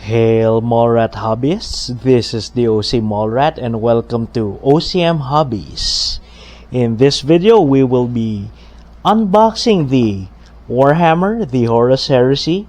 Hail Mallrat Hobbies, this is the OC Mallrat and welcome to OCM Hobbies. In this video we will be unboxing the Warhammer The Horus Heresy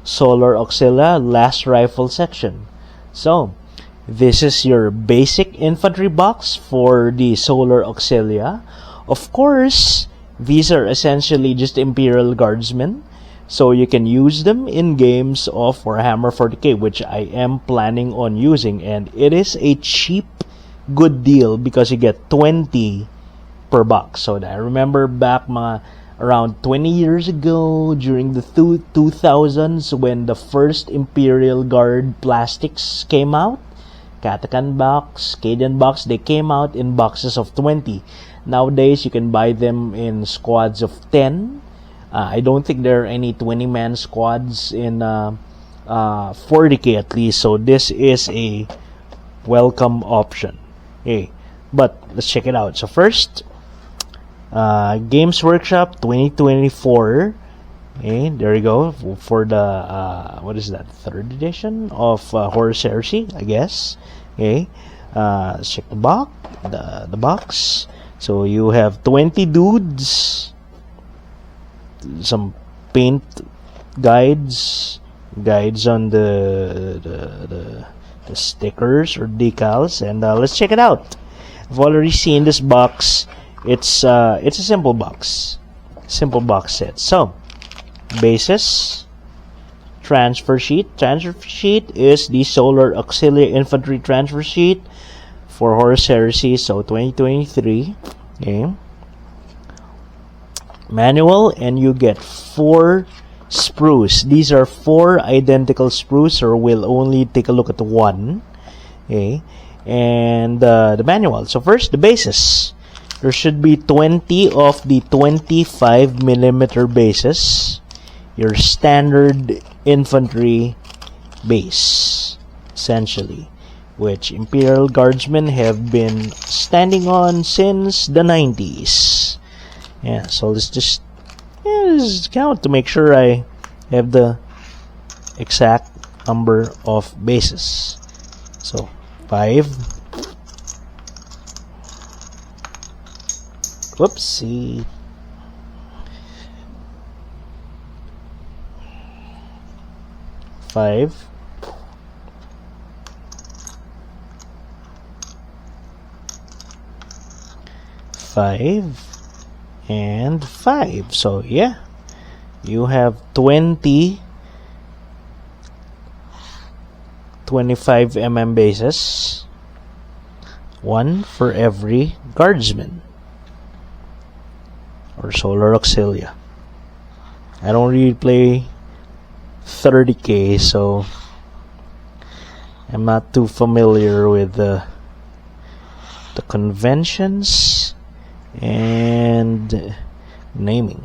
Solar Auxilia Lasrifle Section. So, this is your basic infantry box for the Solar Auxilia. Of course, these are essentially just Imperial Guardsmen, so you can use them in games of Warhammer 30k, which I am planning on using, and it is a cheap, good deal because you get 20 per box. So I remember back around 20 years ago during the 2000s when the first Imperial Guard plastics came out, Katakan box, Cadian box, they came out in boxes of 20. Nowadays you can buy them in squads of 10. I don't think there are any 20-man squads in 40k at least, so this is a welcome option. Okay, but let's check it out. So first, Games Workshop 2024. Okay, there you go for the what is that, third edition of Horus Heresy, I guess. Okay, let's check the box. The box. So you have 20 dudes. Some paint guides on the stickers or decals, and let's check it out. I've already seen this box. It's a simple box set. So bases, transfer sheet is the Solar Auxilia infantry transfer sheet for Horus Heresy, so 2023. Okay, manual, and you get 4 sprues. These are 4 identical sprues, or we'll only take a look at one. Okay, and the manual. So first, the bases. There should be 20 of the 25mm bases, your standard infantry base, essentially, which Imperial Guardsmen have been standing on since the 90s. Yeah, so let's just count to make sure I have the exact number of bases. So 5. Whoopsie. 5. 5. And 5. So yeah, you have 20 25mm bases, 1 for every guardsman or Solar Auxilia. I don't really play 30k, so I'm not too familiar with the conventions and naming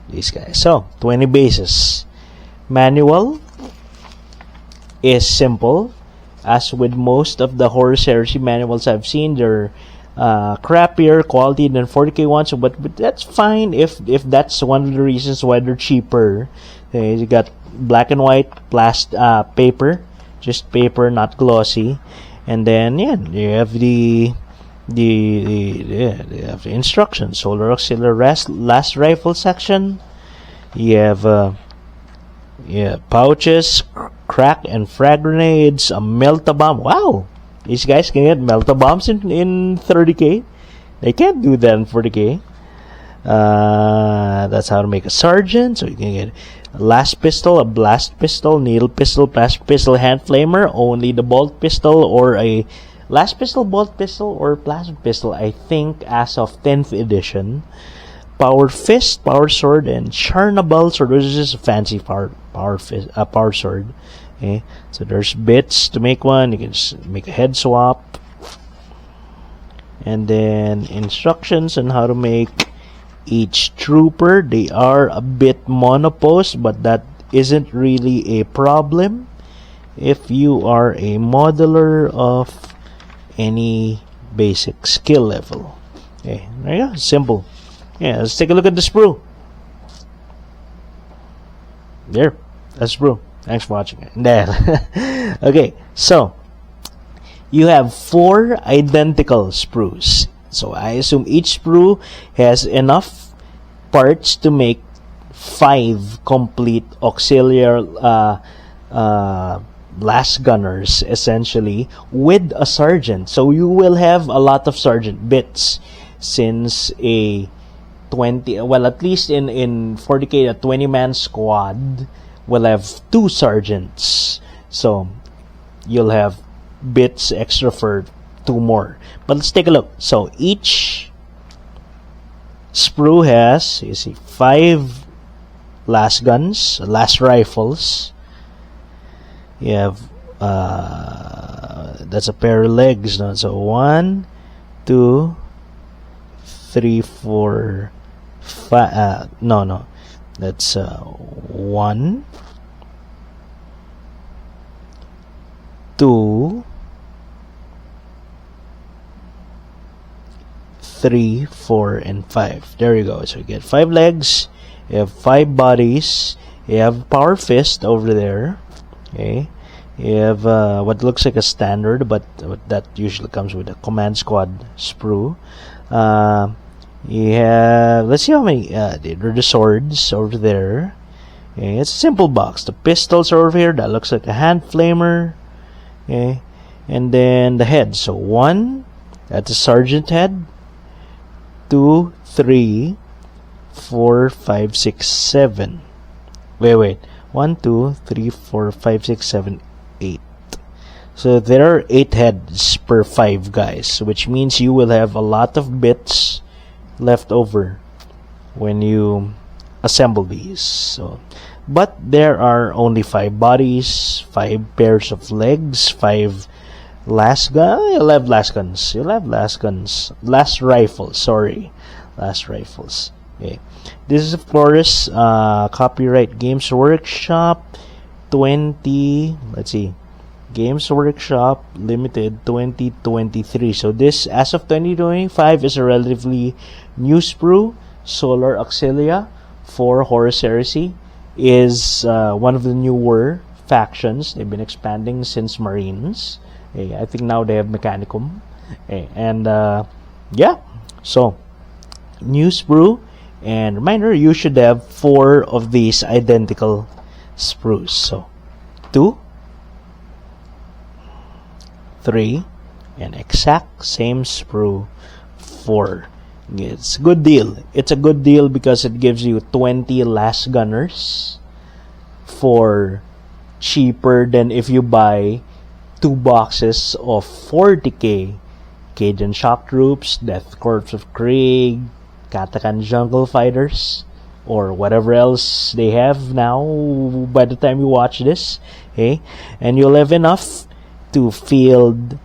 these guys. So 20 bases. Manual is simple, as with most of the Horus Heresy manuals I've seen. They're crappier quality than 40k ones, but that's fine if that's one of the reasons why they're cheaper. You got black and white paper, just paper, not glossy, and then yeah, you have the instructions. Solar Auxilia Lasrifle Section. You have pouches, crack and frag grenades, a melt-a-bomb. Wow, these guys can get melt-a-bombs in 30k. They can't do that in 40k. That's how to make a sergeant. So you can get a last pistol, a blast pistol, needle pistol, blast pistol, hand flamer, only the bolt pistol, or a last pistol, bolt pistol, or plasma pistol, I think, as of 10th edition. Power fist, power sword, and Chernobyl sword. This is just a fancy power sword. Okay, so there's bits to make one. You can just make a head swap, and then instructions on how to make each trooper. They are a bit monoposed, but that isn't really a problem if you are a modeler of any basic skill level. Okay, there you go. Simple. Yeah, let's take a look at the sprue. There, that's sprue. Thanks for watching. Okay, so you have 4 identical sprues. So I assume each sprue has enough parts to make 5 complete auxiliary last gunners, essentially, with a sergeant. So you will have a lot of sergeant bits, since a 20, well, at least in 40k, a 20-man squad will have 2 sergeants. So you'll have bits extra for 2 more. But let's take a look. So each sprue has, you see, 5 last guns, last rifles. You have that's a pair of legs, no? So 1, 2, 3, 4, 5. No, that's 1, 2, 3, 4, and 5. There you go. So you get 5 legs, you have 5 bodies, you have power fist over there. Okay, you have what looks like a standard, but that usually comes with a command squad sprue. You have, let's see how many. There are the swords over there. Okay, it's a simple box. The pistols are over here. That looks like a hand flamer. Okay, and then the head. So 1, that's a sergeant head. 2, 3, 4, 5, 6, 7. Wait. 1, 2, 3, 4, 5, 6, 7, 8. So there are 8 heads per 5 guys, which means you will have a lot of bits left over when you assemble these. So, but there are only 5 bodies, 5 pairs of legs, 5 last gun. You'll have last guns. Last rifles. Sorry, last rifles. Okay. This is, of course, copyright Games Workshop 20. Let's see, Games Workshop Limited 2023. So this, as of 2025, is a relatively new sprue. Solar Auxilia for Horus Heresy is one of the newer factions. They've been expanding since Marines. I think now they have Mechanicum. And yeah, so new sprue. And reminder, you should have 4 of these identical sprues. So 2, 3, and exact same sprue 4. It's a good deal. It's a good deal because it gives you 20 last gunners for cheaper than if you buy 2 boxes of 40k Cajun Shock Troops, Death Corps of Krieg, Katakan Jungle Fighters, or whatever else they have now by the time you watch this. Okay, and you'll have enough to field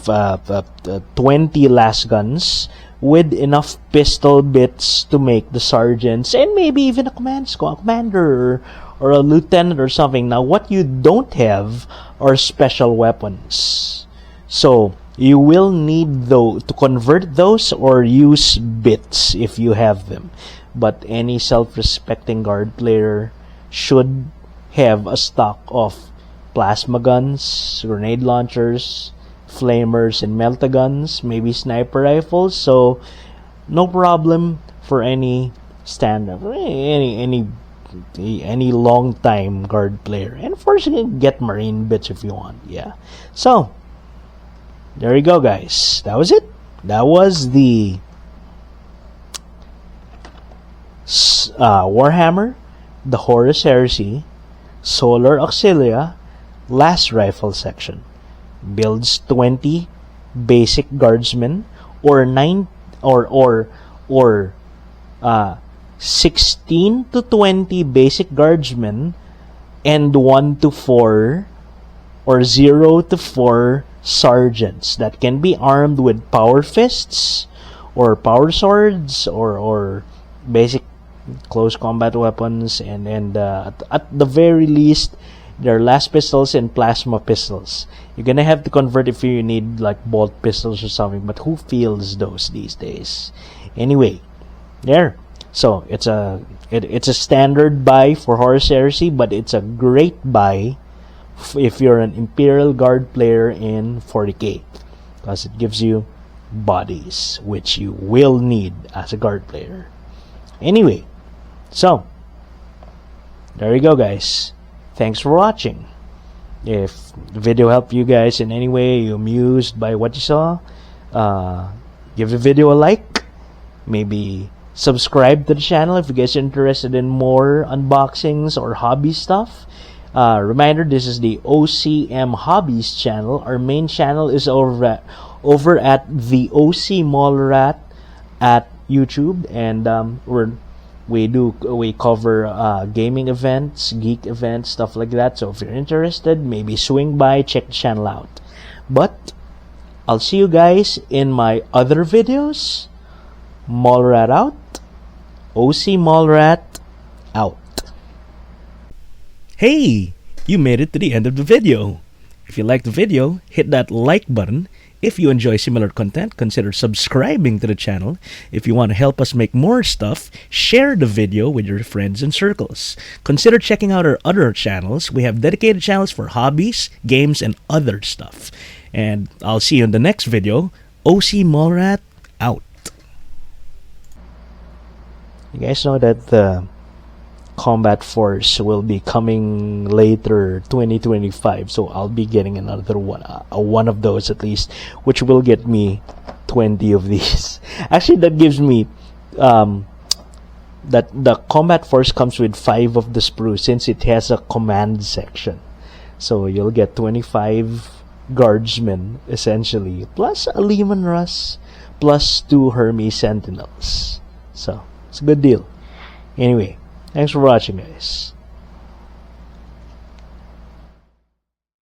20 last guns with enough pistol bits to make the sergeants and maybe even a commander or a lieutenant or something. Now, what you don't have are special weapons. So you will need to convert those or use bits if you have them. But any self-respecting guard player should have a stock of plasma guns, grenade launchers, flamers, and melta-guns, maybe sniper rifles. So no problem for any stand-up, any long-time guard player. And of course, you can get marine bits if you want. Yeah. So there you go, guys. That was it. That was the Warhammer The Horus Heresy Solar Auxilia Lasrifle Section. Builds 20 basic guardsmen or 16 to 20 basic guardsmen and 1 to 4 or 0 to 4 sergeants that can be armed with power fists or power swords or basic close combat weapons, and at the very least there are last pistols and plasma pistols. You're gonna have to convert if you need like bolt pistols or something, but who feels those these days? Anyway, there. So it's a standard buy for Horus Heresy, but it's a great buy if you're an Imperial Guard player in 40k, because it gives you bodies, which you will need as a guard player. Anyway, so there you go, guys. Thanks for watching. If the video helped you guys in any way, you're amused by what you saw, give the video a like. Maybe subscribe to the channel if you guys are interested in more unboxings or hobby stuff. Reminder, this is the OCM Hobbies channel. Our main channel is over at the OC Mallrat at YouTube, and we cover gaming events, geek events, stuff like that. So if you're interested, maybe swing by, check the channel out. But I'll see you guys in my other videos. Mallrat out. OC Mallrat out. Hey, you made it to the end of the video. If you liked the video, hit that like button. If you enjoy similar content, consider subscribing to the channel. If you want to help us make more stuff, share the video with your friends and circles. Consider checking out our other channels. We have dedicated channels for hobbies, games, and other stuff. And I'll see you in the next video. OC Mallrat out. You guys know that the Combat Force will be coming later 2025, so I'll be getting another one of those at least, which will get me 20 of these. Actually, that gives me that the Combat Force comes with 5 of the sprues, since it has a command section, so you'll get 25 guardsmen essentially, plus a Leman Russ, plus 2 Hermes Sentinels. So it's a good deal. Anyway, thanks for watching, guys.